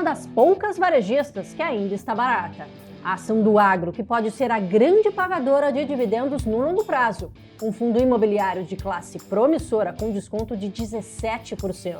das poucas varejistas que ainda está barata. A ação do agro, que pode ser a grande pagadora de dividendos no longo prazo. Um fundo imobiliário de classe promissora com desconto de 17%.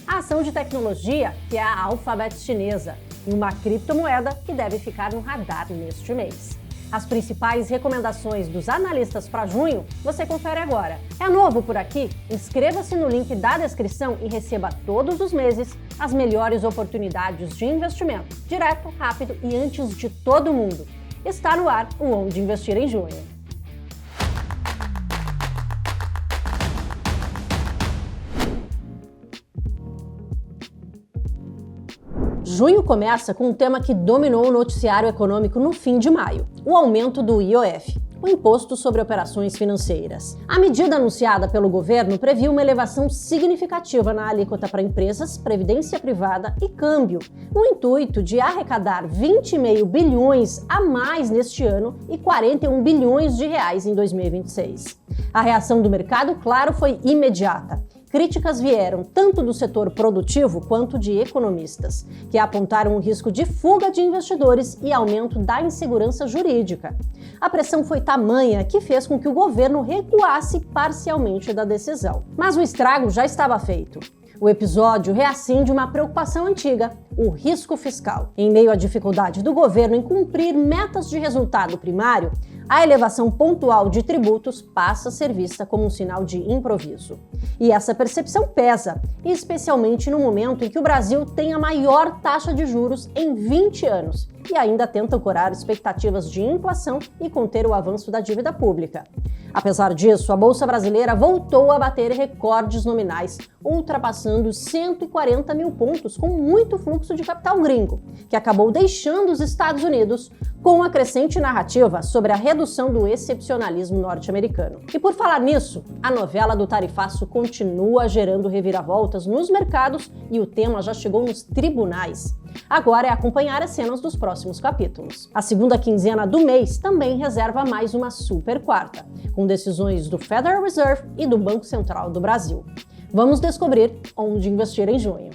A ação de tecnologia, que é a Alphabet chinesa. E uma criptomoeda que deve ficar no radar neste mês. As principais recomendações dos analistas para junho você confere agora. É novo por aqui? Inscreva-se no link da descrição e receba todos os meses as melhores oportunidades de investimento, direto, rápido e antes de todo mundo. Está no ar o Onde Investir em Junho. Junho começa com um tema que dominou o noticiário econômico no fim de maio: o aumento do IOF, o Imposto sobre Operações Financeiras. A medida anunciada pelo governo previu uma elevação significativa na alíquota para empresas, previdência privada e câmbio, no intuito de arrecadar 20,5 bilhões a mais neste ano e 41 bilhões de reais em 2026. A reação do mercado, claro, foi imediata. Críticas vieram tanto do setor produtivo quanto de economistas, que apontaram o risco de fuga de investidores e aumento da insegurança jurídica. A pressão foi tamanha que fez com que o governo recuasse parcialmente da decisão. Mas o estrago já estava feito. O episódio reacende uma preocupação antiga: o risco fiscal. Em meio à dificuldade do governo em cumprir metas de resultado primário, a elevação pontual de tributos passa a ser vista como um sinal de improviso. E essa percepção pesa, especialmente no momento em que o Brasil tem a maior taxa de juros em 20 anos e ainda tenta ancorar expectativas de inflação e conter o avanço da dívida pública. Apesar disso, a Bolsa Brasileira voltou a bater recordes nominais, ultrapassando 140 mil pontos, com muito fluxo de capital gringo, que acabou deixando os Estados Unidos com a crescente narrativa sobre a redução do excepcionalismo norte-americano. E por falar nisso, a novela do tarifaço continua gerando reviravoltas nos mercados e o tema já chegou nos tribunais. Agora é acompanhar as cenas dos próximos capítulos. A segunda quinzena do mês também reserva mais uma super quarta, com decisões do Federal Reserve e do Banco Central do Brasil. Vamos descobrir onde investir em junho.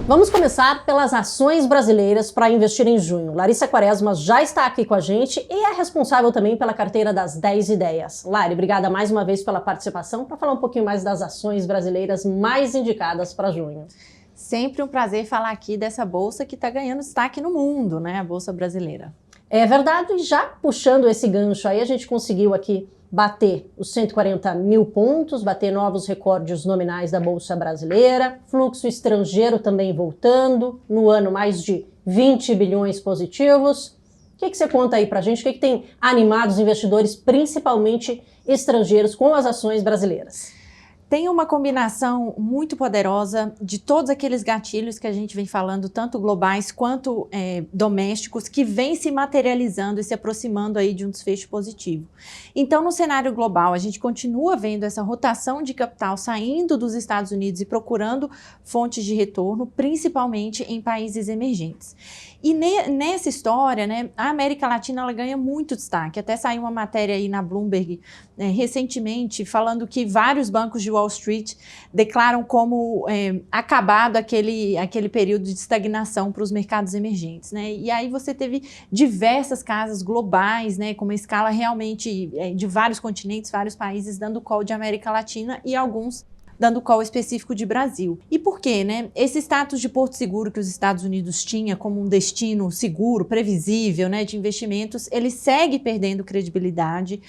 Vamos começar pelas ações brasileiras para investir em junho. Larissa Quaresma já está aqui com a gente e é responsável também pela carteira das 10 ideias. Lari, obrigada mais uma vez pela participação para falar um pouquinho mais das ações brasileiras mais indicadas para junho. Sempre um prazer falar aqui dessa bolsa que está ganhando destaque no mundo, né? A Bolsa Brasileira. É verdade, e já puxando esse gancho aí, a gente conseguiu aqui bater os 140 mil pontos, bater novos recordes nominais da Bolsa Brasileira, fluxo estrangeiro também voltando, no ano mais de 20 bilhões positivos. O que você conta aí pra gente? O que tem animado os investidores, principalmente estrangeiros, com as ações brasileiras? Tem uma combinação muito poderosa de todos aqueles gatilhos que a gente vem falando, tanto globais quanto domésticos, que vem se materializando e se aproximando aí de um desfecho positivo. Então, no cenário global, a gente continua vendo essa rotação de capital saindo dos Estados Unidos e procurando fontes de retorno, principalmente em países emergentes. E nessa história, né, a América Latina ela ganha muito destaque. Até saiu uma matéria aí na Bloomberg recentemente falando que vários bancos de Wall Street declaram como acabado aquele período de estagnação para os mercados emergentes, né? E aí você teve diversas casas globais, né, com uma escala realmente de vários continentes, vários países dando call de América Latina e alguns dando call específico de Brasil. E por quê, né? Esse status de porto seguro que os Estados Unidos tinha como um destino seguro, previsível, né, de investimentos, ele segue perdendo credibilidade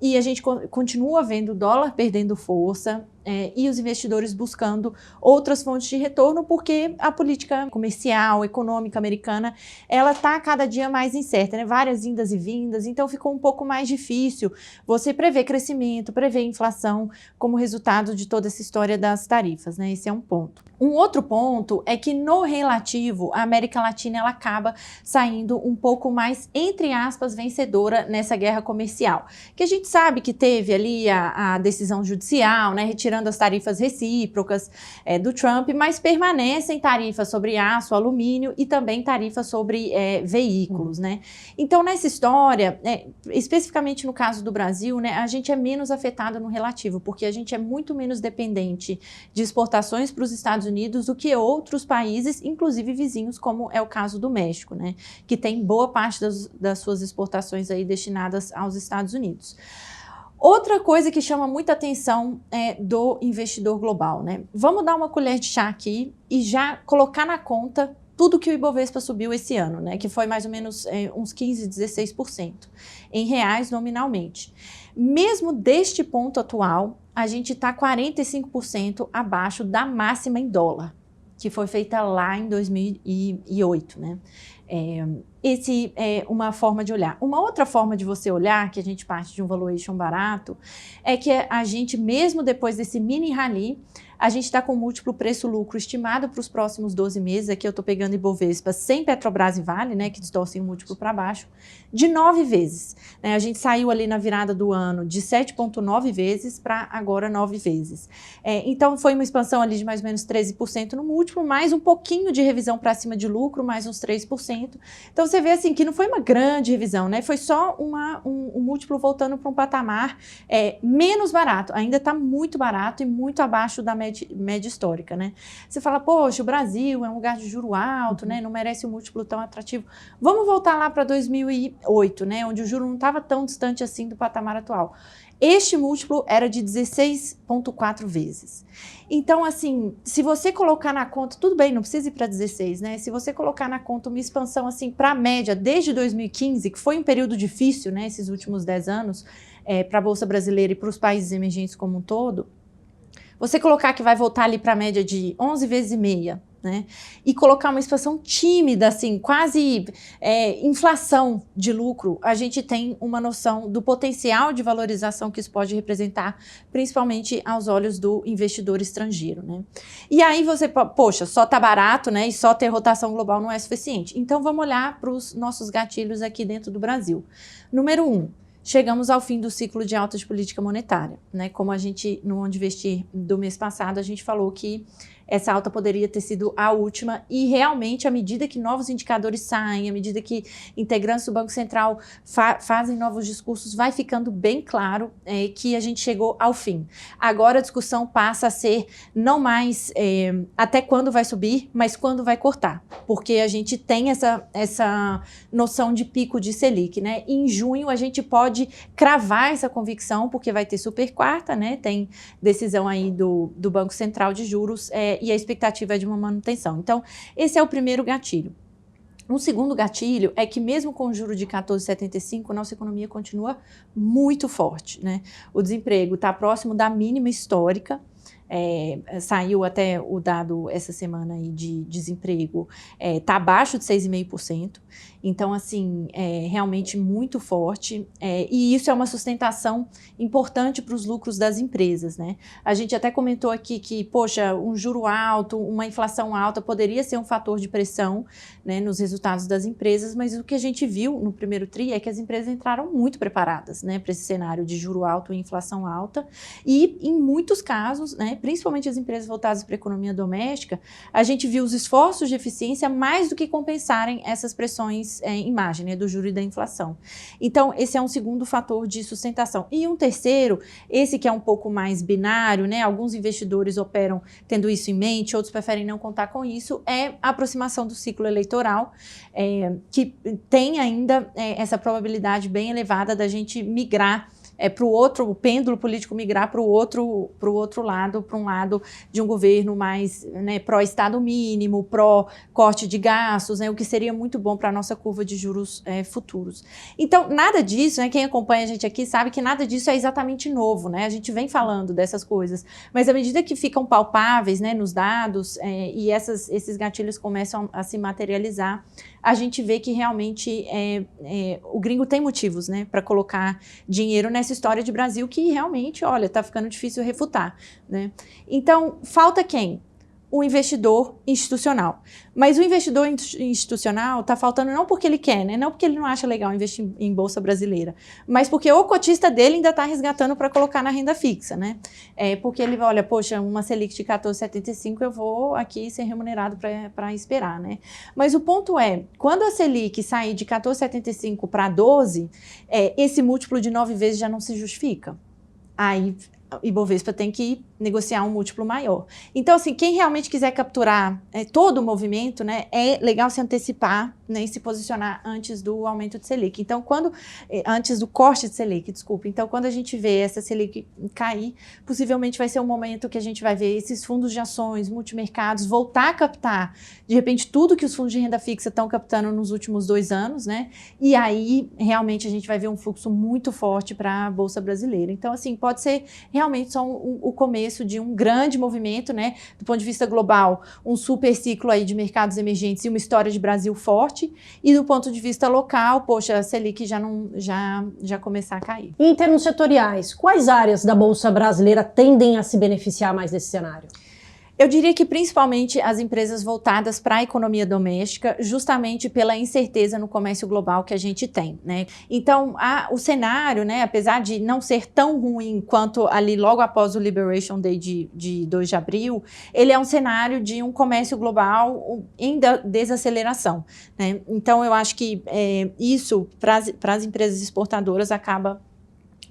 e a gente continua vendo o dólar perdendo força, e os investidores buscando outras fontes de retorno, porque a política comercial, econômica americana, ela está cada dia mais incerta, né? Várias indas e vindas, então ficou um pouco mais difícil você prever crescimento, prever inflação como resultado de toda essa história das tarifas, né? Esse é um ponto. Um outro ponto é que no relativo, a América Latina ela acaba saindo um pouco mais, entre aspas, vencedora nessa guerra comercial. Que a gente sabe que teve ali a decisão judicial, né, retirando as tarifas recíprocas do Trump, mas permanecem tarifas sobre aço, alumínio e também tarifas sobre veículos, né? Então, nessa história, especificamente no caso do Brasil, né, a gente é menos afetado no relativo, porque a gente é muito menos dependente de exportações para os Estados Unidos do que outros países, inclusive vizinhos, como é o caso do México, né, que tem boa parte das suas exportações aí destinadas aos Estados Unidos. Outra coisa que chama muita atenção do investidor global, né? Vamos dar uma colher de chá aqui e já colocar na conta tudo que o Ibovespa subiu esse ano, né? Que foi mais ou menos uns 15%, 16% em reais nominalmente. Mesmo deste ponto atual, a gente está 45% abaixo da máxima em dólar, que foi feita lá em 2008, né? Esse é uma forma de olhar. Uma outra forma de você olhar, que a gente parte de um valuation barato, é que a gente, mesmo depois desse mini rally, a gente está com múltiplo preço-lucro estimado para os próximos 12 meses, aqui eu estou pegando Ibovespa sem Petrobras e Vale, né, que distorcem o múltiplo para baixo, de 9 vezes. Né? A gente saiu ali na virada do ano de 7,9 vezes para agora 9 vezes. Então foi uma expansão ali de mais ou menos 13% no múltiplo, mais um pouquinho de revisão para cima de lucro, mais uns 3%. Então você vê assim que não foi uma grande revisão, né? Foi só um múltiplo voltando para um patamar menos barato. Ainda está muito barato e muito abaixo da média histórica, né? Você fala, poxa, o Brasil é um lugar de juro alto, né? Não merece um múltiplo tão atrativo. Vamos voltar lá para 2008, né? Onde o juro não estava tão distante assim do patamar atual. Este múltiplo era de 16,4 vezes. Então, assim, se você colocar na conta, tudo bem, não precisa ir para 16, né? Se você colocar na conta uma expansão, assim, para a média desde 2015, que foi um período difícil, né? Esses últimos 10 anos, para a Bolsa Brasileira e para os países emergentes como um todo, você colocar que vai voltar ali para a média de 11 vezes e meia, né? E colocar uma expansão tímida, assim, quase inflação de lucro, a gente tem uma noção do potencial de valorização que isso pode representar, principalmente aos olhos do investidor estrangeiro, né? E aí você, poxa, só tá barato, né? E só ter rotação global não é suficiente. Então vamos olhar para os nossos gatilhos aqui dentro do Brasil. Número 1. Chegamos ao fim do ciclo de alta de política monetária, né? Como a gente, no Onde Investir do mês passado, a gente falou que essa alta poderia ter sido a última e realmente, à medida que novos indicadores saem, à medida que integrantes do Banco Central fazem novos discursos, vai ficando bem claro que a gente chegou ao fim. Agora a discussão passa a ser não mais até quando vai subir, mas quando vai cortar, porque a gente tem essa noção de pico de Selic, né? E em junho a gente pode cravar essa convicção, porque vai ter super quarta, né? Tem decisão aí do Banco Central de juros e a expectativa é de uma manutenção. Então, esse é o primeiro gatilho. Um segundo gatilho é que mesmo com o juro de 14,75, nossa economia continua muito forte, né? O desemprego está próximo da mínima histórica. Saiu até o dado essa semana aí de desemprego, está abaixo de 6,5%. Então, assim, realmente muito forte. E isso é uma sustentação importante para os lucros das empresas, né? A gente até comentou aqui que, poxa, um juro alto, uma inflação alta poderia ser um fator de pressão, né, nos resultados das empresas, mas o que a gente viu no primeiro tri é que as empresas entraram muito preparadas, né, para esse cenário de juro alto e inflação alta. E, em muitos casos, né, principalmente as empresas voltadas para a economia doméstica, a gente viu os esforços de eficiência mais do que compensarem essas pressões em margem, né, do juro e da inflação. Então, esse é um segundo fator de sustentação. E um terceiro, esse que é um pouco mais binário, né, alguns investidores operam tendo isso em mente, outros preferem não contar com isso, é a aproximação do ciclo eleitoral, que tem ainda essa probabilidade bem elevada da gente migrar para o outro, o pêndulo político migrar para o outro lado, para um lado de um governo mais, né, pró-estado mínimo, pró-corte de gastos, né, o que seria muito bom para a nossa curva de juros futuros. Então, nada disso, né, quem acompanha a gente aqui sabe que nada disso é exatamente novo, né, a gente vem falando dessas coisas, mas à medida que ficam palpáveis, né, nos dados e esses gatilhos começam a se materializar, a gente vê que realmente o gringo tem motivos, né, para colocar dinheiro nessa história de Brasil que realmente, olha, está ficando difícil refutar, né? Então, falta quem? o investidor institucional. Mas o investidor institucional está faltando não porque ele quer, né? Não porque ele não acha legal investir em bolsa brasileira, mas porque o cotista dele ainda está resgatando para colocar na renda fixa, né? Porque ele olha, poxa, uma Selic de 14,75 eu vou aqui ser remunerado para esperar, né? Mas o ponto é, quando a Selic sair de 14,75 para 12, esse múltiplo de 9 vezes já não se justifica. Aí Ibovespa tem que negociar um múltiplo maior. Então, assim, quem realmente quiser capturar todo o movimento, né, é legal se antecipar, né, e se posicionar antes do aumento de Selic. Então, antes do corte de Selic, desculpa. Então, quando a gente vê essa Selic cair, possivelmente vai ser um momento que a gente vai ver esses fundos de ações, multimercados, voltar a captar, de repente, tudo que os fundos de renda fixa estão captando nos últimos 2 anos, né, e aí, realmente, a gente vai ver um fluxo muito forte para a Bolsa Brasileira. Então, assim, pode ser realmente só o começo de um grande movimento, né, do ponto de vista global, um super ciclo aí de mercados emergentes e uma história de Brasil forte, e do ponto de vista local, poxa, a Selic já começar a cair. E em termos setoriais, quais áreas da Bolsa Brasileira tendem a se beneficiar mais desse cenário? Eu diria que principalmente as empresas voltadas para a economia doméstica, justamente pela incerteza no comércio global que a gente tem, né? Então, o cenário, né, apesar de não ser tão ruim quanto ali logo após o Liberation Day de 2 de abril, ele é um cenário de um comércio global em desaceleração, né? Então, eu acho que isso, para as empresas exportadoras, acaba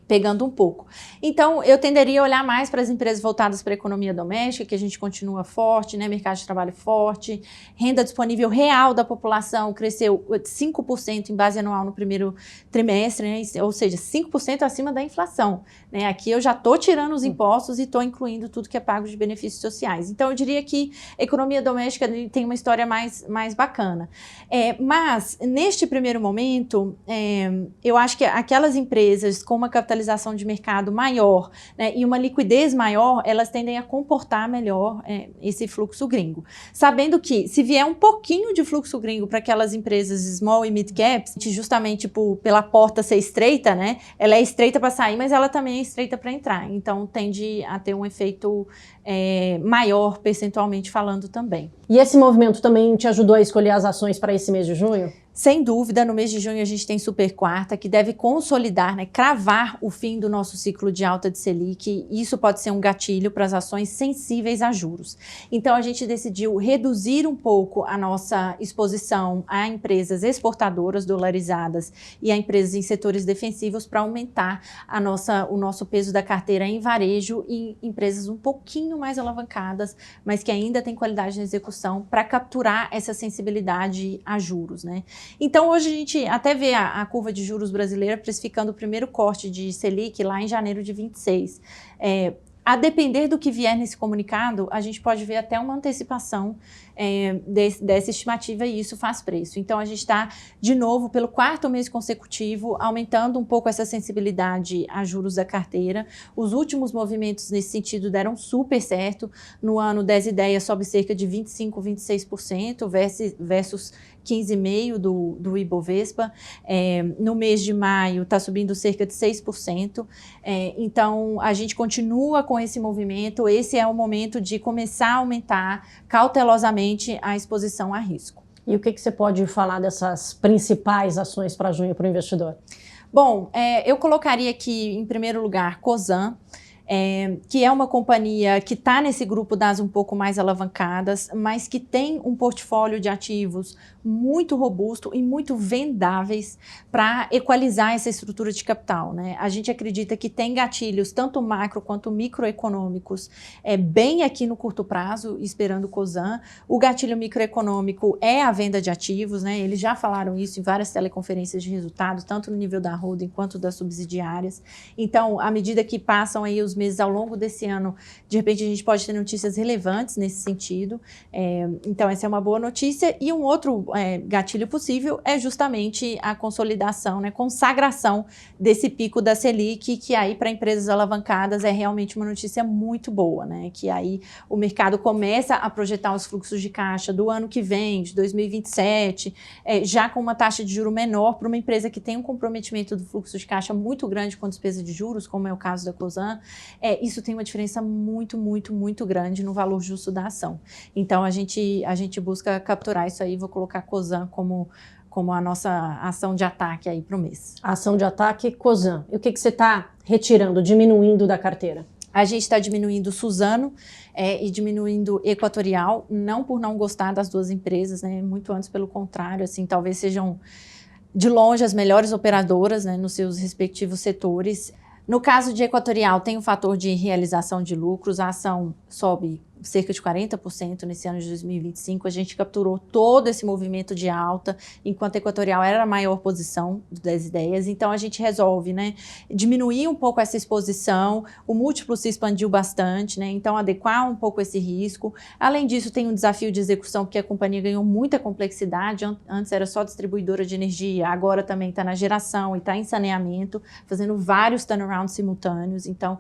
pegando um pouco. Então, eu tenderia a olhar mais para as empresas voltadas para a economia doméstica, que a gente continua forte, né? Mercado de trabalho forte, renda disponível real da população cresceu 5% em base anual no primeiro trimestre, né? Ou seja, 5% acima da inflação, né? Aqui eu já estou tirando os impostos e estou incluindo tudo que é pago de benefícios sociais. Então, eu diria que a economia doméstica tem uma história mais bacana. Mas, neste primeiro momento, eu acho que aquelas empresas com uma capitalização de mercado maior, né, e uma liquidez maior, elas tendem a comportar melhor esse fluxo gringo. Sabendo que, se vier um pouquinho de fluxo gringo para aquelas empresas small e mid caps, justamente pela porta ser estreita, né, ela é estreita para sair, mas ela também é estreita para entrar. Então, tende a ter um efeito maior, percentualmente falando também. E esse movimento também te ajudou a escolher as ações para esse mês de junho? Sem dúvida, no mês de junho a gente tem super quarta, que deve consolidar, né, cravar o fim do nosso ciclo de alta de Selic. Isso pode ser um gatilho para as ações sensíveis a juros. Então, a gente decidiu reduzir um pouco a nossa exposição a empresas exportadoras dolarizadas e a empresas em setores defensivos para aumentar o nosso peso da carteira em varejo e empresas um pouquinho mais alavancadas, mas que ainda têm qualidade na execução para capturar essa sensibilidade a juros, né? Então, hoje a gente até vê a curva de juros brasileira precificando o primeiro corte de Selic lá em janeiro de 26. A depender do que vier nesse comunicado, a gente pode ver até uma antecipação dessa estimativa e isso faz preço. Então, a gente está, de novo, pelo 4º mês consecutivo, aumentando um pouco essa sensibilidade a juros da carteira. Os últimos movimentos nesse sentido deram super certo. No ano, 10 ideias sobe cerca de 25%, 26% versus 15,5% do Ibovespa. No mês de maio está subindo cerca de 6%. Então, a gente continua com esse movimento. Esse é o momento de começar a aumentar cautelosamente a exposição a risco. E o que você pode falar dessas principais ações para junho para o investidor? Bom, eu colocaria aqui, em primeiro lugar, Cosan, que é uma companhia que está nesse grupo das um pouco mais alavancadas, mas que tem um portfólio de ativos muito robusto e muito vendáveis para equalizar essa estrutura de capital, né? A gente acredita que tem gatilhos, tanto macro quanto microeconômicos, bem aqui no curto prazo, esperando o Cosan. O gatilho microeconômico é a venda de ativos, né? Eles já falaram isso em várias teleconferências de resultados, tanto no nível da holding quanto das subsidiárias. Então, à medida que passam aí os meses ao longo desse ano, de repente a gente pode ter notícias relevantes nesse sentido. Então, essa é uma boa notícia. E um outro gatilho possível é justamente a consolidação, né, consagração desse pico da Selic, que aí para empresas alavancadas é realmente uma notícia muito boa, né, que aí o mercado começa a projetar os fluxos de caixa do ano que vem, de 2027, já com uma taxa de juro menor para uma empresa que tem um comprometimento do fluxo de caixa muito grande com despesa de juros, como é o caso da Cosan. isso tem uma diferença muito, muito, muito grande no valor justo da ação. Então, a gente busca capturar isso aí, vou colocar a Cosan como a nossa ação de ataque aí para o mês. Ação de ataque, Cosan. E o que você está retirando, diminuindo da carteira? A gente está diminuindo Suzano e diminuindo Equatorial, não por não gostar das duas empresas, né? Muito antes, pelo contrário, assim, talvez sejam de longe as melhores operadoras, né, nos seus respectivos setores. No caso de Equatorial, tem o fator de realização de lucros, a ação sobe cerca de 40% nesse ano de 2025, a gente capturou todo esse movimento de alta, enquanto a Equatorial era a maior posição das ideias, então a gente resolve, né, diminuir um pouco essa exposição, o múltiplo se expandiu bastante, né, então adequar um pouco esse risco. Além disso, tem um desafio de execução, porque a companhia ganhou muita complexidade, antes era só distribuidora de energia, agora também está na geração e está em saneamento, fazendo vários turnarounds simultâneos, então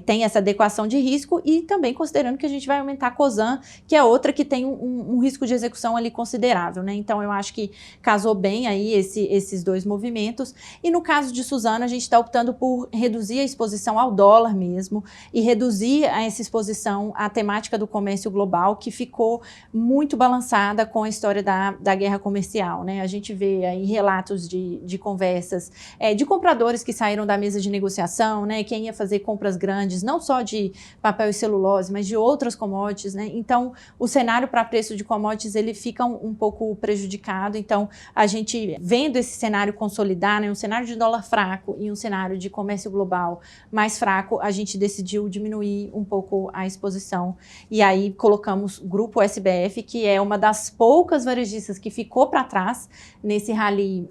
tem essa adequação de risco e também considerando que a gente vai aumentar a Cosan, que é outra que tem um risco de execução ali considerável, né? Então, eu acho que casou bem aí esses dois movimentos. E no caso de Suzano, a gente está optando por reduzir a exposição ao dólar mesmo e reduzir essa exposição à temática do comércio global, que ficou muito balançada com a história da guerra comercial, né? A gente vê aí relatos de conversas de compradores que saíram da mesa de negociação, né? Quem ia fazer compras grandes, não só de papel e celulose, mas de outras commodities, né? Então, o cenário para preço de commodities, ele fica um pouco prejudicado. Então, a gente vendo esse cenário consolidar, né? Um cenário de dólar fraco e um cenário de comércio global mais fraco, a gente decidiu diminuir um pouco a exposição. E aí, colocamos o Grupo SBF, que é uma das poucas varejistas que ficou para trás nesse rally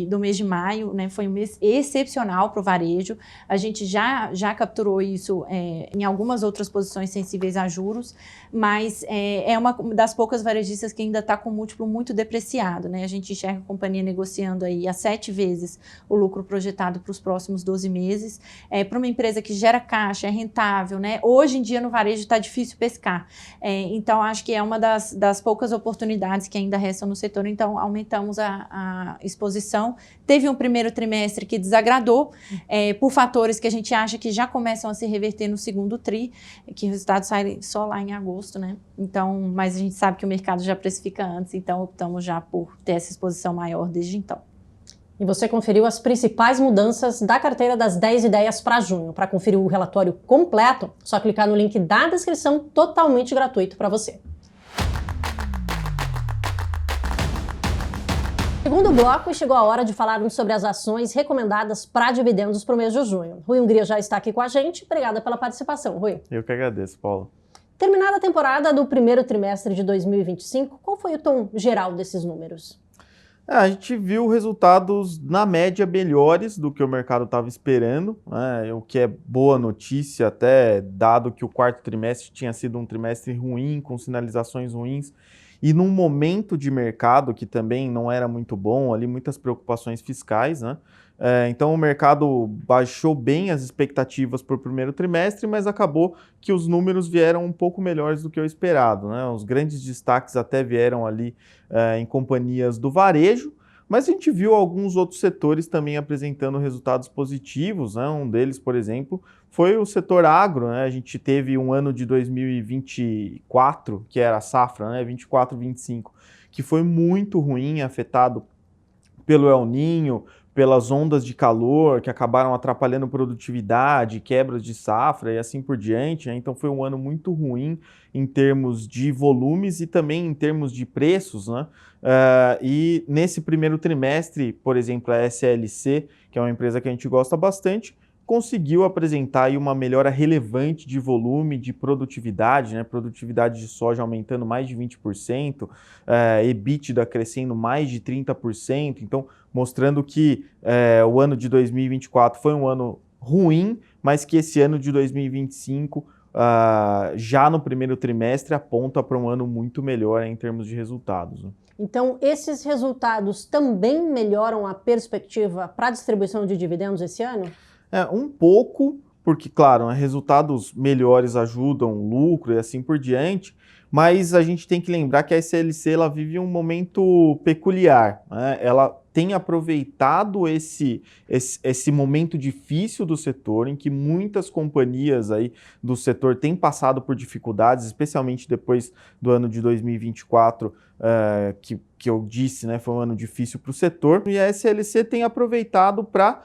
do mês de maio, né? Foi um mês excepcional para o varejo. A gente já capturou isso em algumas outras posições sensíveis a juros, mas é uma das poucas varejistas que ainda está com múltiplo muito depreciado, né? A gente enxerga a companhia negociando aí a 7 vezes o lucro projetado para os próximos 12 meses. Para uma empresa que gera caixa, é rentável, né? Hoje em dia no varejo está difícil pescar. Então, acho que é uma das poucas oportunidades que ainda restam no setor. Então, aumentamos a exposição. Teve um primeiro trimestre que desagradou por fatores que a gente acha que já começam a se reverter no segundo tri, que o resultado sai só lá em agosto, né? Então, mas a gente sabe que o mercado já precifica antes, então optamos já por ter essa exposição maior desde então. E você conferiu as principais mudanças da carteira das 10 ideias para junho. Para conferir o relatório completo, só clicar no link da descrição, totalmente gratuito para você. Segundo bloco, chegou a hora de falarmos sobre as ações recomendadas para dividendos para o mês de junho. Rui Hungria já está aqui com a gente. Obrigada pela participação, Rui. Eu que agradeço, Paula. Terminada a temporada do primeiro trimestre de 2025, qual foi o tom geral desses números? A gente viu resultados, na média, melhores do que o mercado estava esperando, né? O que é boa notícia, até dado que o quarto trimestre tinha sido um trimestre ruim, com sinalizações ruins, e num momento de mercado que também não era muito bom, ali muitas preocupações fiscais, né? Então o mercado baixou bem as expectativas para o primeiro trimestre, mas acabou que os números vieram um pouco melhores do que o esperado, né? Os grandes destaques até vieram ali em companhias do varejo, mas a gente viu alguns outros setores também apresentando resultados positivos, né? Um deles, por exemplo, foi o setor agro, né? A gente teve um ano de 2024, que era a safra, né? 24-25, que foi muito ruim, afetado pelo El Niño, pelas ondas de calor que acabaram atrapalhando produtividade, quebras de safra e assim por diante, né? Então foi um ano muito ruim em termos de volumes e também em termos de preços, né? E nesse primeiro trimestre, por exemplo, a SLC, que é uma empresa que a gente gosta bastante, conseguiu apresentar aí uma melhora relevante de volume, de produtividade, né? Produtividade de soja aumentando mais de 20%, EBITDA crescendo mais de 30%, então mostrando que o ano de 2024 foi um ano ruim, mas que esse ano de 2025, já no primeiro trimestre, aponta para um ano muito melhor em termos de resultados, né? Então, esses resultados também melhoram a perspectiva para a distribuição de dividendos esse ano? Um pouco, porque, claro, resultados melhores ajudam o lucro e assim por diante, mas a gente tem que lembrar que a SLC ela vive um momento peculiar, né? Ela tem aproveitado esse momento difícil do setor, em que muitas companhias aí do setor têm passado por dificuldades, especialmente depois do ano de 2024, que eu disse, né, foi um ano difícil para o setor, e a SLC tem aproveitado para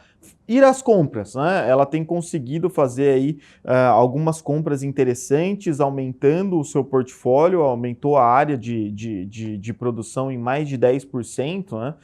ir às compras, né? Ela tem conseguido fazer aí algumas compras interessantes, aumentando o seu portfólio, aumentou a área de produção em mais de 10%, né?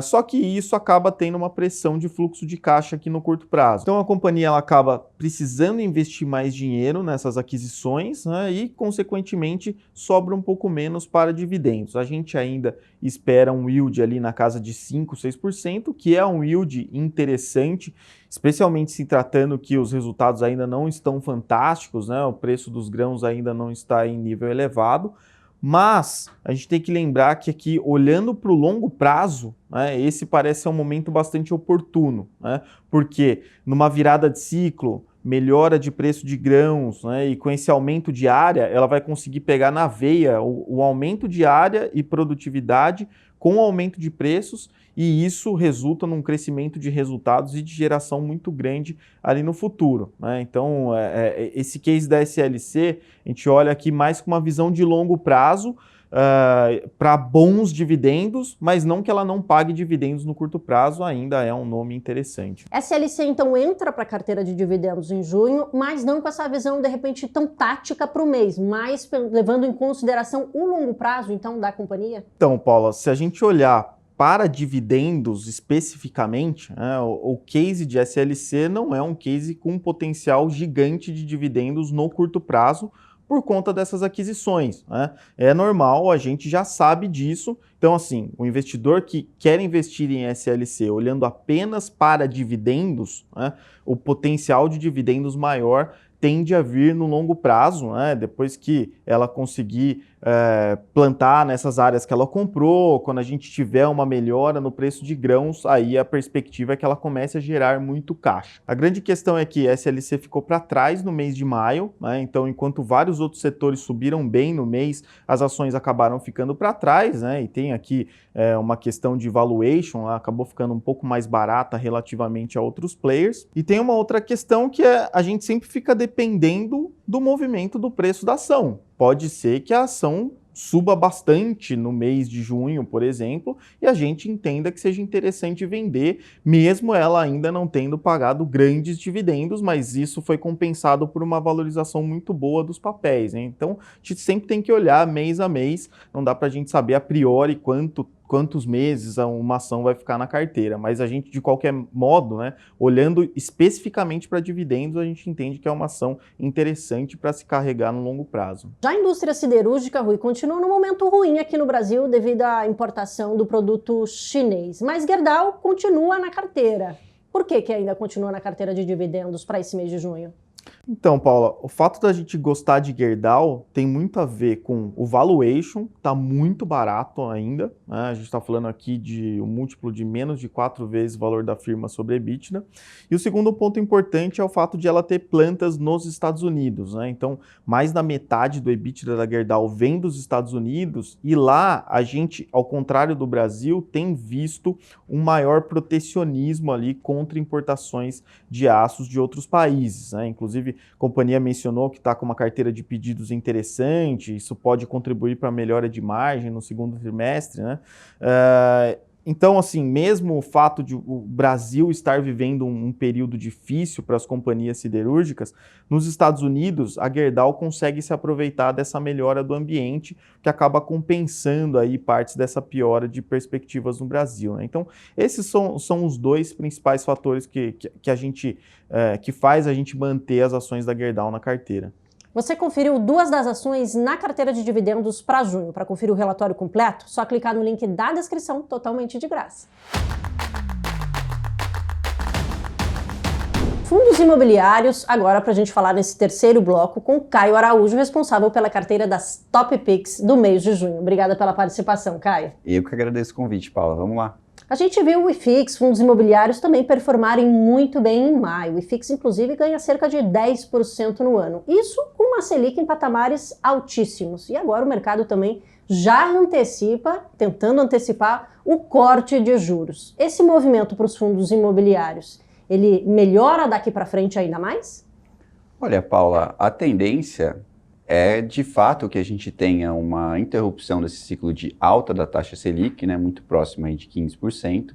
Só que isso acaba tendo uma pressão de fluxo de caixa aqui no curto prazo. Então a companhia ela acaba precisando investir mais dinheiro nessas aquisições, né, e, consequentemente, sobra um pouco menos para dividendos. A gente ainda espera um yield ali na casa de 5%, 6%, que é um yield interessante, especialmente se tratando que os resultados ainda não estão fantásticos, né, o preço dos grãos ainda não está em nível elevado. Mas a gente tem que lembrar que aqui, olhando para o longo prazo, né, esse parece ser um momento bastante oportuno, né, porque numa virada de ciclo, melhora de preço de grãos, né, e com esse aumento de área, ela vai conseguir pegar na veia o aumento de área e produtividade com o aumento de preços, e isso resulta num crescimento de resultados e de geração muito grande ali no futuro, né? Então, esse case da SLC, a gente olha aqui mais com uma visão de longo prazo, para bons dividendos, mas não que ela não pague dividendos no curto prazo, ainda é um nome interessante. SLC, então, entra para a carteira de dividendos em junho, mas não com essa visão, de repente, tão tática para o mês, mas levando em consideração o longo prazo, então, da companhia? Então, Paula, se a gente olhar para dividendos especificamente, né, o case de SLC não é um case com um potencial gigante de dividendos no curto prazo, por conta dessas aquisições, né? É normal, a gente já sabe disso. Então, assim, o investidor que quer investir em SLC olhando apenas para dividendos, né, o potencial de dividendos maior tende a vir no longo prazo, né? Depois que ela conseguir plantar nessas áreas que ela comprou, quando a gente tiver uma melhora no preço de grãos, aí a perspectiva é que ela comece a gerar muito caixa. A grande questão é que a SLC ficou para trás no mês de maio, né? Então, enquanto vários outros setores subiram bem no mês, as ações acabaram ficando para trás, né? E tem aqui uma questão de valuation, ela acabou ficando um pouco mais barata relativamente a outros players. E tem uma outra questão que é a gente sempre fica dependendo do movimento do preço da ação. Pode ser que a ação suba bastante no mês de junho, por exemplo, e a gente entenda que seja interessante vender, mesmo ela ainda não tendo pagado grandes dividendos, mas isso foi compensado por uma valorização muito boa dos papéis, né? Então, a gente sempre tem que olhar mês a mês, não dá para a gente saber a priori quantos meses uma ação vai ficar na carteira, mas a gente, de qualquer modo, né, olhando especificamente para dividendos, a gente entende que é uma ação interessante para se carregar no longo prazo. Já a indústria siderúrgica, Rui, continua num momento ruim aqui no Brasil devido à importação do produto chinês, mas Gerdau continua na carteira. Por que ainda continua na carteira de dividendos para esse mês de junho? Então, Paula, o fato da gente gostar de Gerdau tem muito a ver com o valuation, tá muito barato ainda, né? A gente está falando aqui de um múltiplo de menos de 4 vezes o valor da firma sobre EBITDA. E o segundo ponto importante é o fato de ela ter plantas nos Estados Unidos, né? Então, mais da metade do EBITDA da Gerdau vem dos Estados Unidos, e lá a gente, ao contrário do Brasil, tem visto um maior protecionismo ali contra importações de aços de outros países, né? Inclusive, a companhia mencionou que está com uma carteira de pedidos interessante, isso pode contribuir para a melhora de margem no segundo trimestre, né? Então, assim, mesmo o fato de o Brasil estar vivendo um período difícil para as companhias siderúrgicas, nos Estados Unidos, a Gerdau consegue se aproveitar dessa melhora do ambiente, que acaba compensando aí partes dessa piora de perspectivas no Brasil, né? Então, esses são os dois principais fatores que faz a gente manter as ações da Gerdau na carteira. Você conferiu 2 das ações na carteira de dividendos para junho. Para conferir o relatório completo, só clicar no link da descrição, totalmente de graça. Fundos imobiliários, agora para a gente falar nesse terceiro bloco com Caio Araújo, responsável pela carteira das Top Picks do mês de junho. Obrigada pela participação, Caio. Eu que agradeço o convite, Paula. Vamos lá. A gente viu o IFIX, fundos imobiliários, também performarem muito bem em maio. O IFIX, inclusive, ganha cerca de 10% no ano. Isso com uma Selic em patamares altíssimos. E agora o mercado também já antecipa, tentando antecipar, o corte de juros. Esse movimento para os fundos imobiliários, ele melhora daqui para frente ainda mais? Olha, Paula, a tendência é de fato que a gente tenha uma interrupção desse ciclo de alta da taxa Selic, né, muito próxima aí de 15%.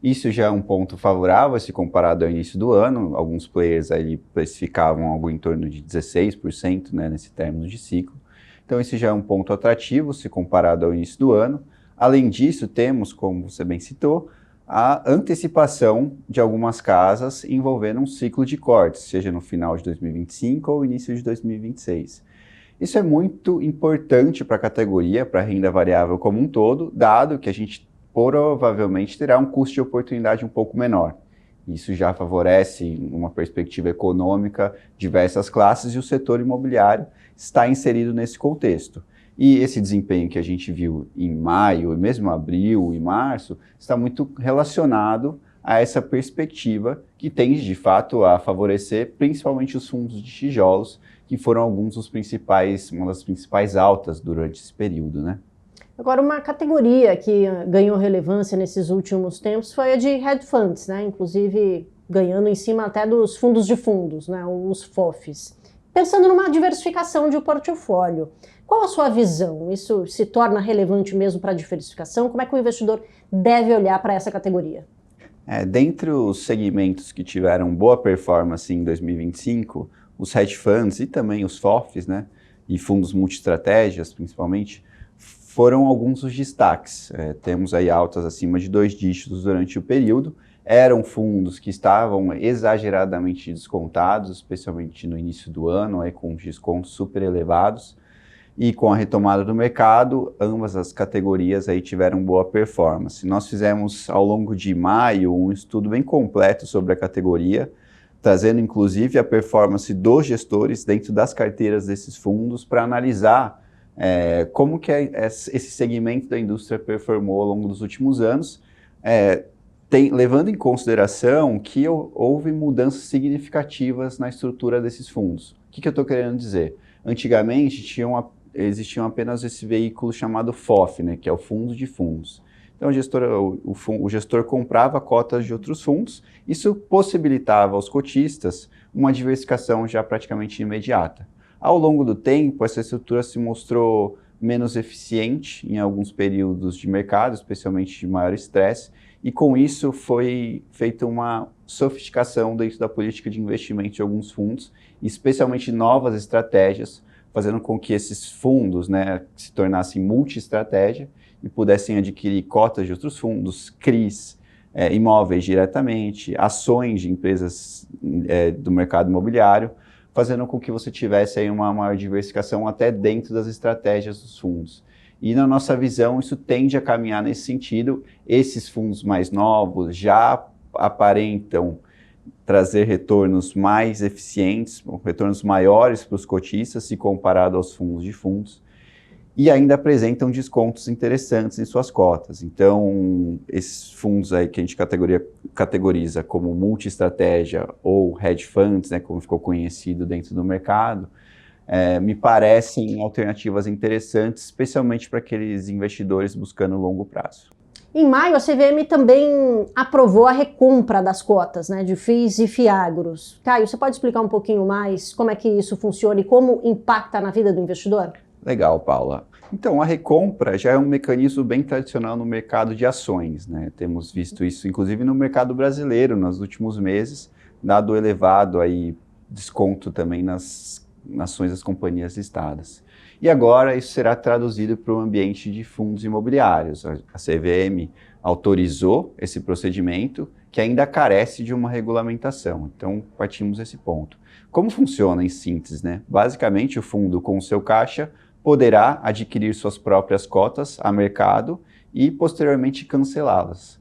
Isso já é um ponto favorável se comparado ao início do ano. Alguns players aí precificavam algo em torno de 16%, né, nesse término de ciclo. Então esse já é um ponto atrativo se comparado ao início do ano. Além disso, temos, como você bem citou, a antecipação de algumas casas envolvendo um ciclo de cortes, seja no final de 2025 ou início de 2026. Isso é muito importante para a categoria, para a renda variável como um todo, dado que a gente provavelmente terá um custo de oportunidade um pouco menor. Isso já favorece, numa perspectiva econômica, diversas classes e o setor imobiliário está inserido nesse contexto. E esse desempenho que a gente viu em maio, e mesmo abril e março, está muito relacionado a essa perspectiva que tende, de fato, a favorecer principalmente os fundos de tijolos, que foram uma das principais altas durante esse período, né? Agora, uma categoria que ganhou relevância nesses últimos tempos foi a de hedge funds, né? Inclusive ganhando em cima até dos fundos de fundos, né? Os FOFs. Pensando numa diversificação de portfólio, qual a sua visão? Isso se torna relevante mesmo para a diversificação? Como é que o investidor deve olhar para essa categoria? Dentre os segmentos que tiveram boa performance em 2025, os hedge funds e também os FOFs, né, e fundos multi-estratégias principalmente, foram alguns dos destaques. Temos aí altas acima de 2 dígitos durante o período. Eram fundos que estavam exageradamente descontados, especialmente no início do ano, aí com descontos super elevados. E com a retomada do mercado, ambas as categorias aí tiveram boa performance. Nós fizemos ao longo de maio um estudo bem completo sobre a categoria, trazendo inclusive a performance dos gestores dentro das carteiras desses fundos para analisar como que esse segmento da indústria performou ao longo dos últimos anos, levando em consideração que houve mudanças significativas na estrutura desses fundos. O que eu estou querendo dizer? Antigamente existiam apenas esse veículo chamado FOF, né, que é o fundo de fundos. Então o gestor comprava cotas de outros fundos, isso possibilitava aos cotistas uma diversificação já praticamente imediata. Ao longo do tempo, essa estrutura se mostrou menos eficiente em alguns períodos de mercado, especialmente de maior estresse, e com isso foi feita uma sofisticação dentro da política de investimento de alguns fundos, especialmente novas estratégias, fazendo com que esses fundos, né, se tornassem multi-estratégia e pudessem adquirir cotas de outros fundos, CRIs, imóveis diretamente, ações de empresas do mercado imobiliário, fazendo com que você tivesse aí uma maior diversificação até dentro das estratégias dos fundos. E na nossa visão, isso tende a caminhar nesse sentido. Esses fundos mais novos já aparentam trazer retornos mais eficientes, retornos maiores para os cotistas, se comparado aos fundos de fundos, e ainda apresentam descontos interessantes em suas cotas. Então, esses fundos aí que a gente categoriza como multi-estratégia ou hedge funds, né, como ficou conhecido dentro do mercado, me parecem alternativas interessantes, especialmente para aqueles investidores buscando longo prazo. Em maio, a CVM também aprovou a recompra das cotas, né, de FIIs e FIAGROS. Caio, você pode explicar um pouquinho mais como é que isso funciona e como impacta na vida do investidor? Legal, Paula. Então, a recompra já é um mecanismo bem tradicional no mercado de ações, né? Temos visto isso, inclusive, no mercado brasileiro nos últimos meses, dado o elevado aí desconto também nas ações das companhias listadas. E agora isso será traduzido para o ambiente de fundos imobiliários. A CVM autorizou esse procedimento, que ainda carece de uma regulamentação. Então, partimos desse ponto. Como funciona em síntese, né? Basicamente, o fundo, com o seu caixa, poderá adquirir suas próprias cotas a mercado e, posteriormente, cancelá-las.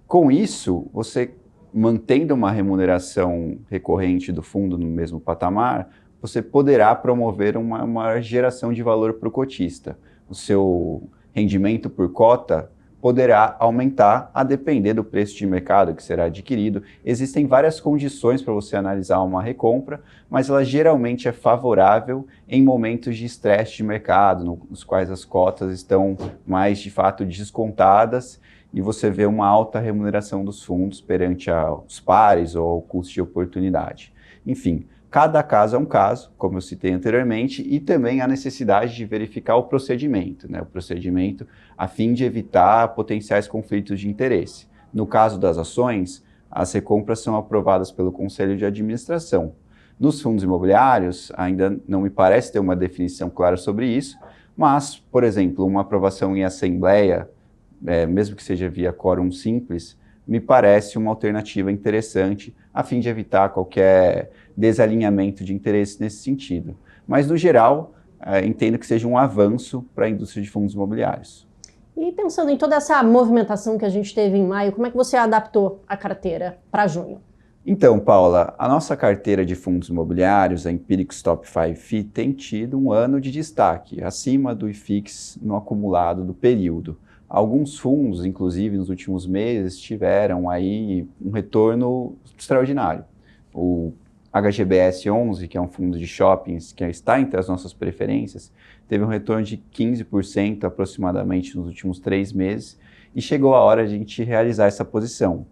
Com isso, você, mantendo uma remuneração recorrente do fundo no mesmo patamar, você poderá promover uma geração de valor para o cotista. O seu rendimento por cota poderá aumentar a depender do preço de mercado que será adquirido. Existem várias condições para você analisar uma recompra, mas ela geralmente é favorável em momentos de estresse de mercado, nos quais as cotas estão mais de fato descontadas e você vê uma alta remuneração dos fundos perante os pares ou o custo de oportunidade. Enfim, cada caso é um caso, como eu citei anteriormente, e também a necessidade de verificar o procedimento, né? O procedimento a fim de evitar potenciais conflitos de interesse. No caso das ações, as recompras são aprovadas pelo Conselho de Administração. Nos fundos imobiliários, ainda não me parece ter uma definição clara sobre isso, mas, por exemplo, uma aprovação em assembleia, mesmo que seja via quórum simples, me parece uma alternativa interessante a fim de evitar qualquer desalinhamento de interesse nesse sentido. Mas, no geral, entendo que seja um avanço para a indústria de fundos imobiliários. E pensando em toda essa movimentação que a gente teve em maio, como é que você adaptou a carteira para junho? Então, Paula, a nossa carteira de fundos imobiliários, a Empiricus Top 5 FI, tem tido um ano de destaque, acima do IFIX no acumulado do período. Alguns fundos, inclusive nos últimos meses, tiveram aí um retorno extraordinário. O HGBS 11, que é um fundo de shoppings que está entre as nossas preferências, teve um retorno de 15% aproximadamente nos últimos 3 meses e chegou a hora de a gente realizar essa posição.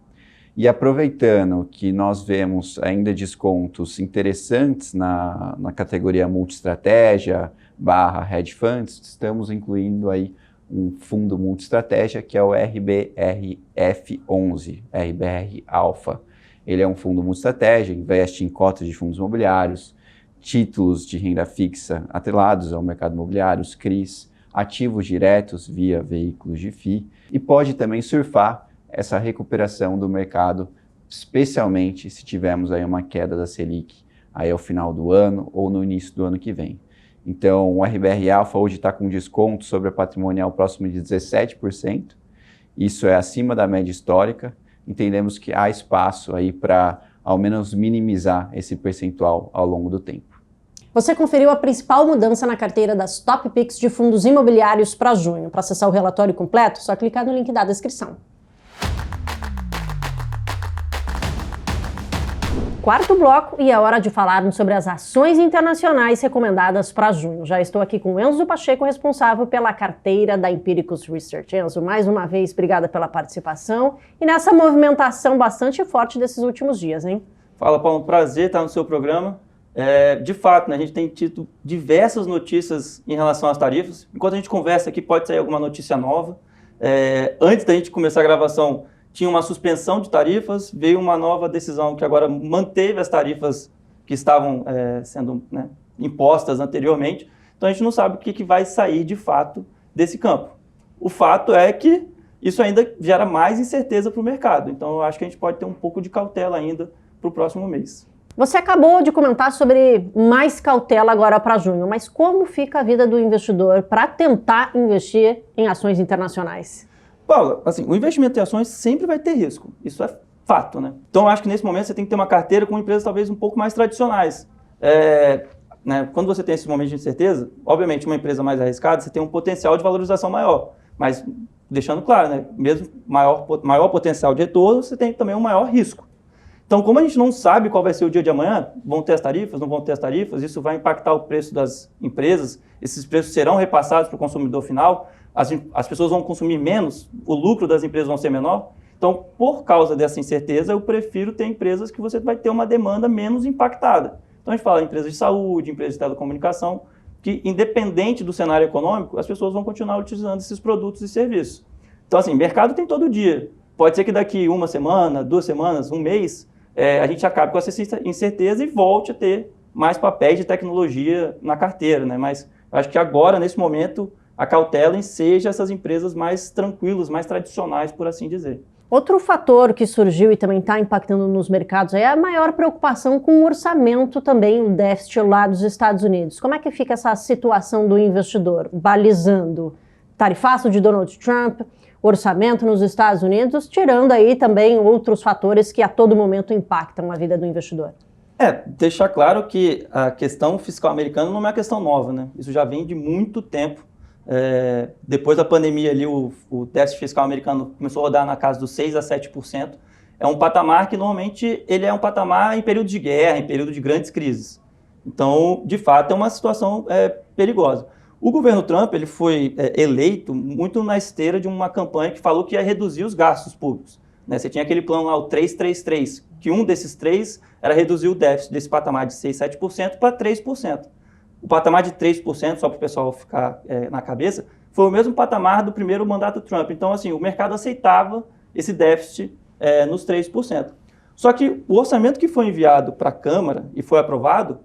E aproveitando que nós vemos ainda descontos interessantes na categoria multiestratégia / hedge funds, estamos incluindo aí um fundo multiestratégia que é o RBRF11, RBR Alpha. Ele é um fundo multiestratégia, investe em cotas de fundos imobiliários, títulos de renda fixa atrelados ao mercado imobiliário, os CRIs, ativos diretos via veículos de FI e pode também surfar essa recuperação do mercado, especialmente se tivermos aí uma queda da Selic aí ao final do ano ou no início do ano que vem. Então, o RBR Alpha hoje está com desconto sobre a patrimonial próximo de 17%. Isso é acima da média histórica. Entendemos que há espaço aí para, ao menos, minimizar esse percentual ao longo do tempo. Você conferiu a principal mudança na carteira das Top Picks de fundos imobiliários para junho. Para acessar o relatório completo, só clicar no link da descrição. Quarto bloco e é hora de falarmos sobre as ações internacionais recomendadas para junho. Já estou aqui com o Enzo Pacheco, responsável pela carteira da Empiricus Research. Enzo, mais uma vez, obrigada pela participação e nessa movimentação bastante forte desses últimos dias, hein? Fala, Paulo, um prazer estar no seu programa. De fato, né, a gente tem tido diversas notícias em relação às tarifas. Enquanto a gente conversa aqui, pode sair alguma notícia nova. Antes da gente começar a gravação, tinha uma suspensão de tarifas, veio uma nova decisão que agora manteve as tarifas que estavam sendo, né, impostas anteriormente. Então a gente não sabe o que vai sair de fato desse campo. O fato é que isso ainda gera mais incerteza para o mercado. Então eu acho que a gente pode ter um pouco de cautela ainda para o próximo mês. Você acabou de comentar sobre mais cautela agora para junho, mas como fica a vida do investidor para tentar investir em ações internacionais? Paula, assim, o investimento em ações sempre vai ter risco, isso é fato, né? Então eu acho que nesse momento você tem que ter uma carteira com empresas talvez um pouco mais tradicionais. Né, quando você tem esse momento de incerteza, obviamente uma empresa mais arriscada, você tem um potencial de valorização maior, mas deixando claro, né, mesmo maior potencial de retorno, você tem também um maior risco. Então, como a gente não sabe qual vai ser o dia de amanhã, vão ter as tarifas, não vão ter as tarifas, isso vai impactar o preço das empresas, esses preços serão repassados para o consumidor final, as pessoas vão consumir menos, o lucro das empresas vão ser menor. Então, por causa dessa incerteza, eu prefiro ter empresas que você vai ter uma demanda menos impactada. Então, a gente fala de empresas de saúde, empresas de telecomunicação, que independente do cenário econômico, as pessoas vão continuar utilizando esses produtos e serviços. Então, assim, mercado tem todo dia. Pode ser que daqui 1 semana, 2 semanas, 1 mês, a gente acabe com essa incerteza e volte a ter mais papéis de tecnologia na carteira, né? Mas acho que agora, nesse momento, a cautela enseja essas empresas mais tranquilas, mais tradicionais, por assim dizer. Outro fator que surgiu e também está impactando nos mercados é a maior preocupação com o orçamento também, o déficit lá dos Estados Unidos. Como é que fica essa situação do investidor, balizando tarifaço de Donald Trump, orçamento nos Estados Unidos, tirando aí também outros fatores que a todo momento impactam a vida do investidor? Deixar claro que a questão fiscal americana não é uma questão nova, né? Isso já vem de muito tempo. Depois da pandemia ali, o déficit fiscal americano começou a rodar na casa dos 6% a 7%. É um patamar que normalmente ele é um patamar em período de guerra, em período de grandes crises. Então, de fato, é uma situação perigosa. O governo Trump ele foi eleito muito na esteira de uma campanha que falou que ia reduzir os gastos públicos. Né? Você tinha aquele plano lá, o 333, que um desses três era reduzir o déficit desse patamar de 6%, 7% para 3%. O patamar de 3%, só para o pessoal ficar na cabeça, foi o mesmo patamar do primeiro mandato Trump. Então, assim, o mercado aceitava esse déficit nos 3%. Só que o orçamento que foi enviado para a Câmara e foi aprovado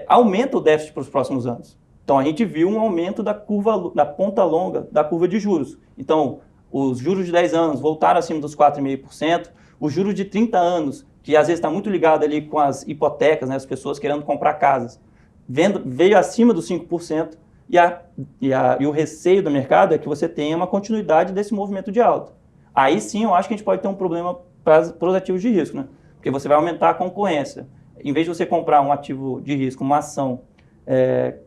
aumenta o déficit para os próximos anos. Então, a gente viu um aumento da ponta longa da curva de juros. Então, os juros de 10 anos voltaram acima dos 4,5%, os juros de 30 anos, que às vezes está muito ligado ali com as hipotecas, né, as pessoas querendo comprar casas, veio acima dos 5%, e o receio do mercado é que você tenha uma continuidade desse movimento de alta. Aí sim, eu acho que a gente pode ter um problema para os ativos de risco, né? Porque você vai aumentar a concorrência. Em vez de você comprar um ativo de risco, uma ação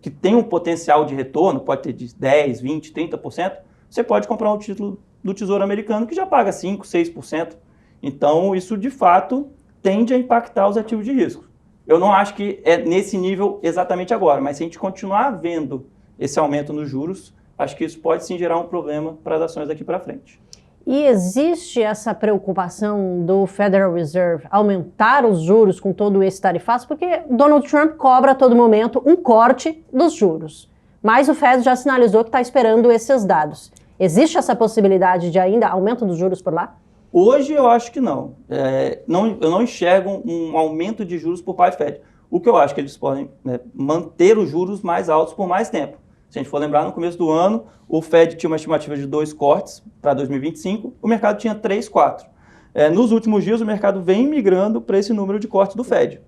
que tem um potencial de retorno, pode ter de 10%, 20%, 30%, você pode comprar um título do Tesouro Americano que já paga 5%, 6%. Então, isso de fato tende a impactar os ativos de risco. Eu não acho que é nesse nível exatamente agora, mas se a gente continuar vendo esse aumento nos juros, acho que isso pode sim gerar um problema para as ações daqui para frente. E existe essa preocupação do Federal Reserve aumentar os juros com todo esse tarifaço? Porque Donald Trump cobra a todo momento um corte dos juros. Mas o Fed já sinalizou que está esperando esses dados. Existe essa possibilidade de ainda aumento dos juros por lá? Hoje eu acho que não. Eu não enxergo um aumento de juros por parte do Fed. O que eu acho que eles podem manter os juros mais altos por mais tempo. Se a gente for lembrar, no começo do ano, o Fed tinha uma estimativa de 2 cortes para 2025, o mercado tinha 3, 4. Nos últimos dias, o mercado vem migrando para esse número de cortes do Fed.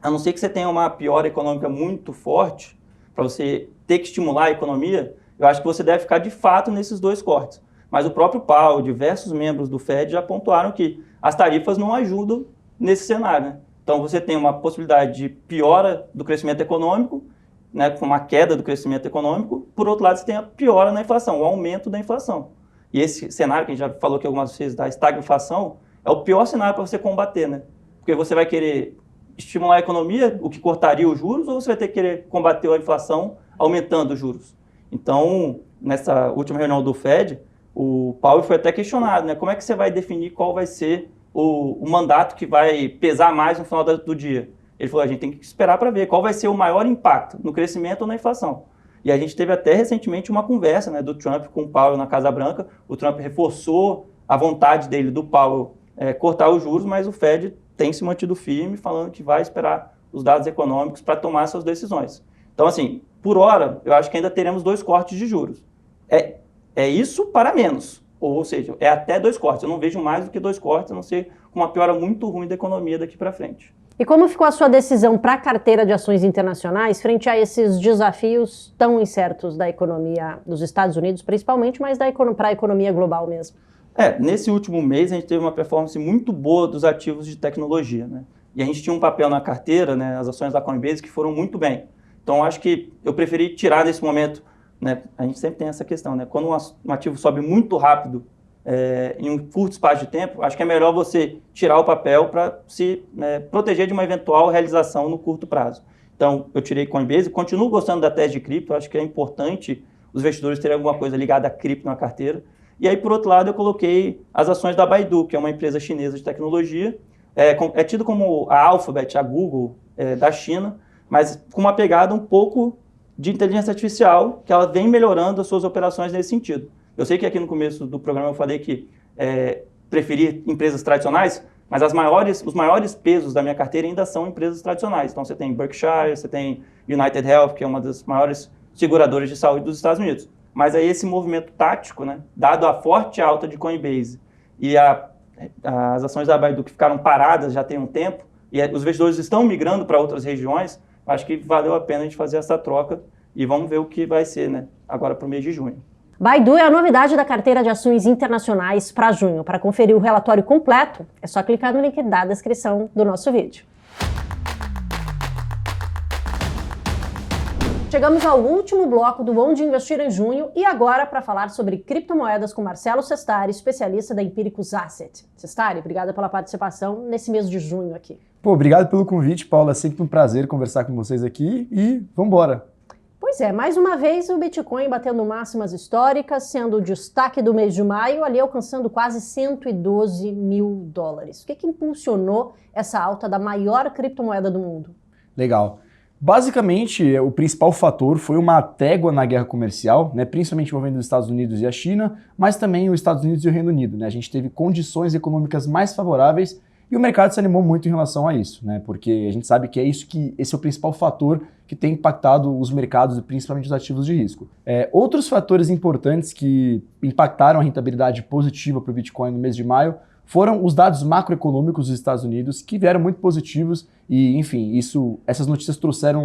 A não ser que você tenha uma piora econômica muito forte, para você ter que estimular a economia, eu acho que você deve ficar de fato nesses 2 cortes. Mas o próprio Powell, diversos membros do Fed já pontuaram que as tarifas não ajudam nesse cenário. Né? Então você tem uma possibilidade de piora do crescimento econômico, né, com uma queda do crescimento econômico, por outro lado você tem a piora na inflação, o aumento da inflação. E esse cenário que a gente já falou aqui algumas vezes da estagflação é o pior cenário para você combater, né? Porque você vai querer estimular a economia, o que cortaria os juros, ou você vai ter que querer combater a inflação aumentando os juros. Então, nessa última reunião do Fed, o Powell foi até questionado, né? Como é que você vai definir qual vai ser o mandato que vai pesar mais no final do dia? Ele falou, a gente tem que esperar para ver qual vai ser o maior impacto no crescimento ou na inflação. E a gente teve até recentemente uma conversa, né, do Trump com o Powell na Casa Branca. O Trump reforçou a vontade dele, do Powell, cortar os juros, mas o Fed tem se mantido firme, falando que vai esperar os dados econômicos para tomar suas decisões. Então, assim, por hora, eu acho que ainda teremos 2 cortes de juros. É isso para menos, ou seja, é até 2 cortes. Eu não vejo mais do que 2 cortes, a não ser com uma piora muito ruim da economia daqui para frente. E como ficou a sua decisão para a carteira de ações internacionais frente a esses desafios tão incertos da economia dos Estados Unidos, principalmente, mas para a economia global mesmo? Nesse último mês a gente teve uma performance muito boa dos ativos de tecnologia, né? E a gente tinha um papel na carteira, né, as ações da Coinbase, que foram muito bem. Então, acho que eu preferi tirar nesse momento, né? A gente sempre tem essa questão, né? Quando um ativo sobe muito rápido, em um curto espaço de tempo, acho que é melhor você tirar o papel para se proteger de uma eventual realização no curto prazo. Então, eu tirei Coinbase, continuo gostando da tese de cripto, acho que é importante os investidores terem alguma coisa ligada a cripto na carteira. E aí, por outro lado, eu coloquei as ações da Baidu, que é uma empresa chinesa de tecnologia, é tido como a Alphabet, a Google da China, mas com uma pegada um pouco de inteligência artificial, que ela vem melhorando as suas operações nesse sentido. Eu sei que aqui no começo do programa eu falei que preferi empresas tradicionais, mas os maiores pesos da minha carteira ainda são empresas tradicionais. Então você tem Berkshire, você tem United Health, que é uma das maiores seguradoras de saúde dos Estados Unidos. Mas aí esse movimento tático, né, dado a forte alta de Coinbase e as ações da Baidu que ficaram paradas já tem um tempo, e os investidores estão migrando para outras regiões, acho que valeu a pena a gente fazer essa troca e vamos ver o que vai ser, né, agora para o mês de junho. Baidu é a novidade da carteira de ações internacionais para junho. Para conferir o relatório completo, é só clicar no link da descrição do nosso vídeo. Chegamos ao último bloco do Onde Investir em junho e agora para falar sobre criptomoedas com Marcelo Sestari, especialista da Empiricus Asset. Sestari, obrigada pela participação nesse mês de junho aqui. Pô, obrigado pelo convite, Paula. É sempre um prazer conversar com vocês aqui e vambora. Pois é, mais uma vez o Bitcoin batendo máximas históricas, sendo o destaque do mês de maio, ali alcançando quase 112 mil dólares. O que impulsionou essa alta da maior criptomoeda do mundo? Legal. Basicamente, o principal fator foi uma trégua na guerra comercial, né, principalmente envolvendo os Estados Unidos e a China, mas também os Estados Unidos e o Reino Unido. Né? A gente teve condições econômicas mais favoráveis e o mercado se animou muito em relação a isso, né? Porque a gente sabe que esse é o principal fator que tem impactado os mercados e principalmente os ativos de risco. Outros fatores importantes que impactaram a rentabilidade positiva para o Bitcoin no mês de maio foram os dados macroeconômicos dos Estados Unidos, que vieram muito positivos e, enfim, essas notícias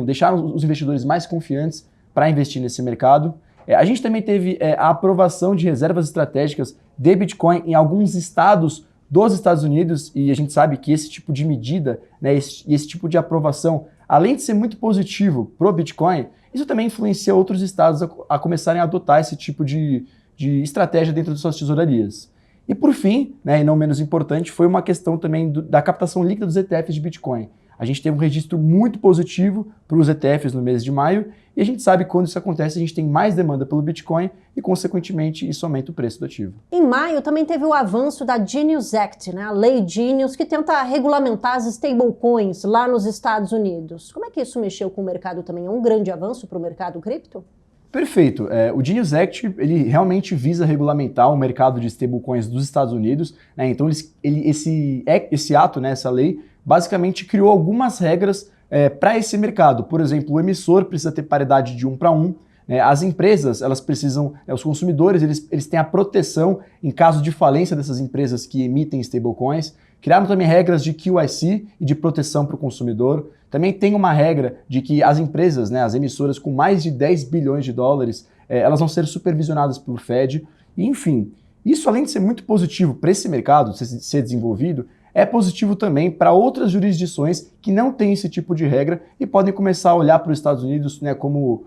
deixaram os investidores mais confiantes para investir nesse mercado. A gente também teve a aprovação de reservas estratégicas de Bitcoin em alguns estados dos Estados Unidos e a gente sabe que esse tipo de medida, né, esse tipo de aprovação, além de ser muito positivo para o Bitcoin, isso também influencia outros estados a começarem a adotar esse tipo de estratégia dentro de suas tesourarias. E por fim, né, e não menos importante, foi uma questão também da captação líquida dos ETFs de Bitcoin. A gente teve um registro muito positivo para os ETFs no mês de maio e a gente sabe que quando isso acontece a gente tem mais demanda pelo Bitcoin e, consequentemente, isso aumenta o preço do ativo. Em maio também teve o avanço da Genius Act, né, a Lei Genius, que tenta regulamentar as stablecoins lá nos Estados Unidos. Como é que isso mexeu com o mercado também? É um grande avanço para o mercado cripto? Perfeito. O Genius Act, ele realmente visa regulamentar o mercado de stablecoins dos Estados Unidos, né? Então esse ato, né, essa lei, basicamente criou algumas regras para esse mercado. Por exemplo, o emissor precisa ter paridade de 1 para 1, né? As empresas, elas precisam, os consumidores, eles têm a proteção em caso de falência dessas empresas que emitem stablecoins. Criaram também regras de QIC e de proteção para o consumidor. Também tem uma regra de que as empresas, né, as emissoras com mais de 10 bilhões de dólares, elas vão ser supervisionadas pelo Fed. E, enfim, isso além de ser muito positivo para esse mercado ser desenvolvido, é positivo também para outras jurisdições que não têm esse tipo de regra e podem começar a olhar para os Estados Unidos, né, como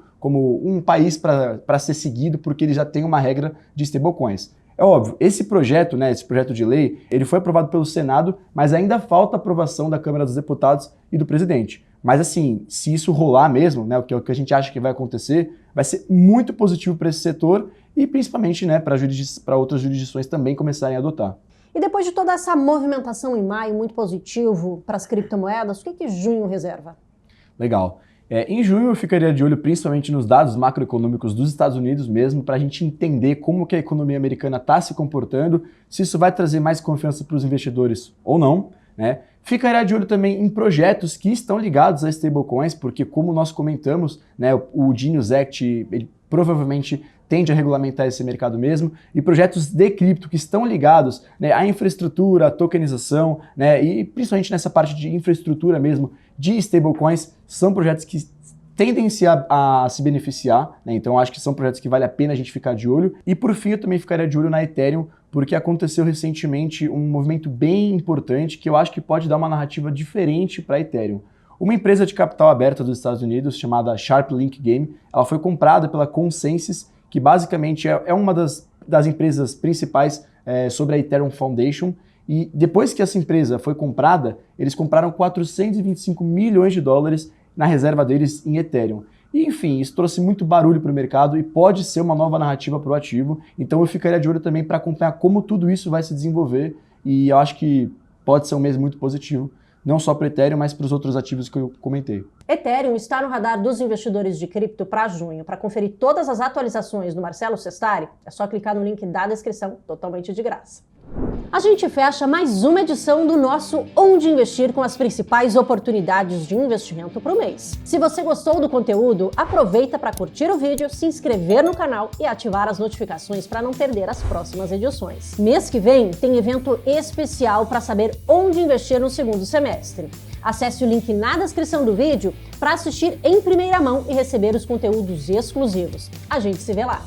um país para ser seguido, porque ele já tem uma regra de stablecoins. É óbvio, esse projeto de lei, ele foi aprovado pelo Senado, mas ainda falta aprovação da Câmara dos Deputados e do presidente. Mas assim, se isso rolar mesmo, né, o que a gente acha que vai acontecer, vai ser muito positivo para esse setor e principalmente, né, para outras jurisdições também começarem a adotar. E depois de toda essa movimentação em maio, muito positivo para as criptomoedas, o que junho reserva? Legal. Em junho eu ficaria de olho principalmente nos dados macroeconômicos dos Estados Unidos mesmo, para a gente entender como que a economia americana está se comportando, se isso vai trazer mais confiança para os investidores ou não, né? Ficaria de olho também em projetos que estão ligados a stablecoins, porque como nós comentamos, né, o Genius Act ele provavelmente tende a regulamentar esse mercado mesmo, e projetos de cripto que estão ligados, né, à infraestrutura, à tokenização, né, e principalmente nessa parte de infraestrutura mesmo, de stablecoins, são projetos que tendem a se beneficiar, né, então acho que são projetos que vale a pena a gente ficar de olho. E por fim eu também ficaria de olho na Ethereum, porque aconteceu recentemente um movimento bem importante que eu acho que pode dar uma narrativa diferente para a Ethereum. Uma empresa de capital aberta dos Estados Unidos, chamada Sharp Link Game, ela foi comprada pela Consensus, que basicamente é uma das empresas principais sobre a Ethereum Foundation. E depois que essa empresa foi comprada, eles compraram 425 milhões de dólares na reserva deles em Ethereum. E, enfim, isso trouxe muito barulho para o mercado e pode ser uma nova narrativa para o ativo. Então eu ficaria de olho também para acompanhar como tudo isso vai se desenvolver. E eu acho que pode ser um mês muito positivo, não só para o Ethereum, mas para os outros ativos que eu comentei. Ethereum está no radar dos investidores de cripto para junho. Para conferir todas as atualizações do Marcelo Sestari, é só clicar no link da descrição, totalmente de graça. A gente fecha mais uma edição do nosso Onde Investir com as principais oportunidades de investimento para o mês. Se você gostou do conteúdo, aproveita para curtir o vídeo, se inscrever no canal e ativar as notificações para não perder as próximas edições. Mês que vem tem evento especial para saber onde investir no segundo semestre. Acesse o link na descrição do vídeo para assistir em primeira mão e receber os conteúdos exclusivos. A gente se vê lá!